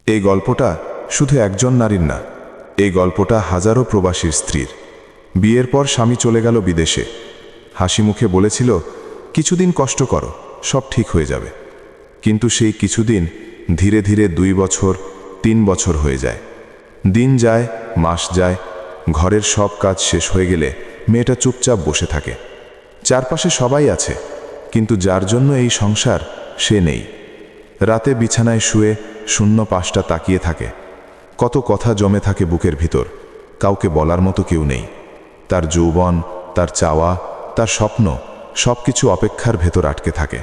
এই গল্পটা শুধু একজন নারীর না, এই গল্পটা হাজারো প্রবাসীর স্ত্রীর। বিয়ের পর স্বামী চলে গেল বিদেশে, হাসি মুখে বলেছিল, কিছুদিন কষ্ট করো, সব ঠিক হয়ে যাবে। কিন্তু সেই কিছুদিন ধীরে ধীরে 2 বছর 3 বছর হয়ে যায়। দিন যায়, মাস যায়, ঘরের সব কাজ শেষ হয়ে গেলে মেয়েটা চুপচাপ বসে থাকে। চারপাশে সবাই আছে, কিন্তু যার জন্য এই সংসার সে নেই। রাতে বিছানায় শুয়ে শূন্য পাশটা তাকিয়ে থাকে। কত কথা জমে থাকে বুকের ভিতর, কাউকে বলার মতো কেউ নেই। তার যৌবন, তার চাওয়া, তার স্বপ্ন সব কিছু অপেক্ষার ভেতর আটকে থাকে।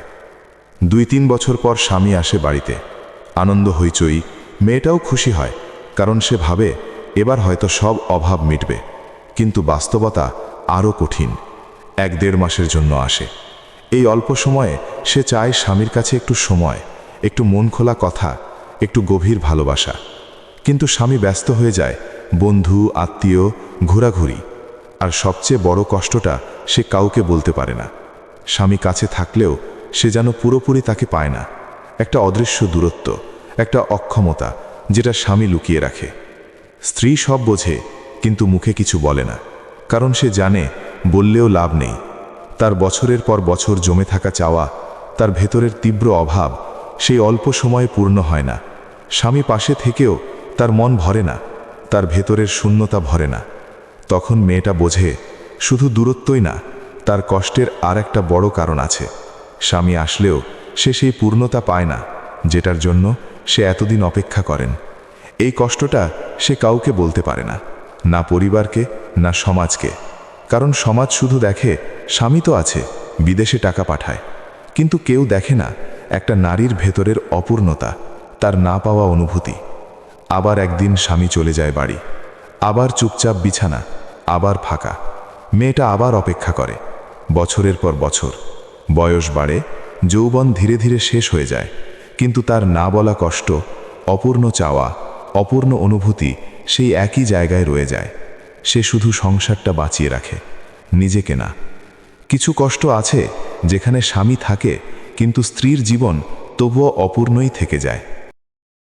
2-3 বছর পর স্বামী আসে বাড়িতে। আনন্দ হইচই, মেয়েটাও খুশি হয়, কারণ সে ভাবে এবার হয়তো সব অভাব মিটবে। কিন্তু বাস্তবতা আরও কঠিন। 1-1.5 মাসের জন্য আসে। এই অল্প সময়ে সে চায় স্বামীর কাছে একটু সময়, একটু মন খোলা কথা, একটু গভীর ভালোবাসা। কিন্তু স্বামী ব্যস্ত হয়ে যায়, বন্ধু, আত্মীয়, ঘোরাঘুরি। আর সবচেয়ে বড় কষ্টটা সে কাউকে বলতে পারে না। স্বামী কাছে থাকলেও সে যেন পুরোপুরি তাকে পায় না। একটা অদৃশ্য দূরত্ব, একটা অক্ষমতা, যেটা স্বামী লুকিয়ে রাখে। স্ত্রী সব বোঝে, কিন্তু মুখে কিছু বলে না, কারণ সে জানে বললেও লাভ নেই। তার বছরের পর বছর জমে থাকা চাওয়া, তার ভেতরের তীব্র অভাব, সেই অল্প সময়ে পূর্ণ হয় না। স্বামী পাশে থেকেও তার মন ভরে না, তার ভেতরের শূন্যতা ভরে না। তখন মেয়েটা বোঝে, শুধু দূরত্বই না, তার কষ্টের আর একটা বড় কারণ আছে। স্বামী আসলেও সে সেই পূর্ণতা পায় না, যেটার জন্য সে এতদিন অপেক্ষা করেন। এই কষ্টটা সে কাউকে বলতে পারে না, না পরিবারকে, না সমাজকে। কারণ সমাজ শুধু দেখে স্বামী তো আছে, বিদেশে টাকা পাঠায়। কিন্তু কেউ দেখে না একটা নারীর ভেতরের অপূর্ণতা, তার না পাওয়া অনুভূতি। আবার একদিন স্বামী চলে যায় বাড়ি, আবার চুপচাপ বিছানা, আবার ফাঁকা। মেয়েটা আবার অপেক্ষা করে, বছরের পর বছর। বয়স বাড়ে, যৌবন ধীরে ধীরে শেষ হয়ে যায়, কিন্তু তার না বলা কষ্ট, অপূর্ণ চাওয়া, অপূর্ণ অনুভূতি সেই একই জায়গায় রয়ে যায়। সে শুধু সংসারটা বাঁচিয়ে রাখে, নিজেকে না। কিছু কষ্ট আছে যেখানে স্বামী থাকে, কিন্তু স্ত্রীর জীবন তবুও অপূর্ণই থেকে যায়।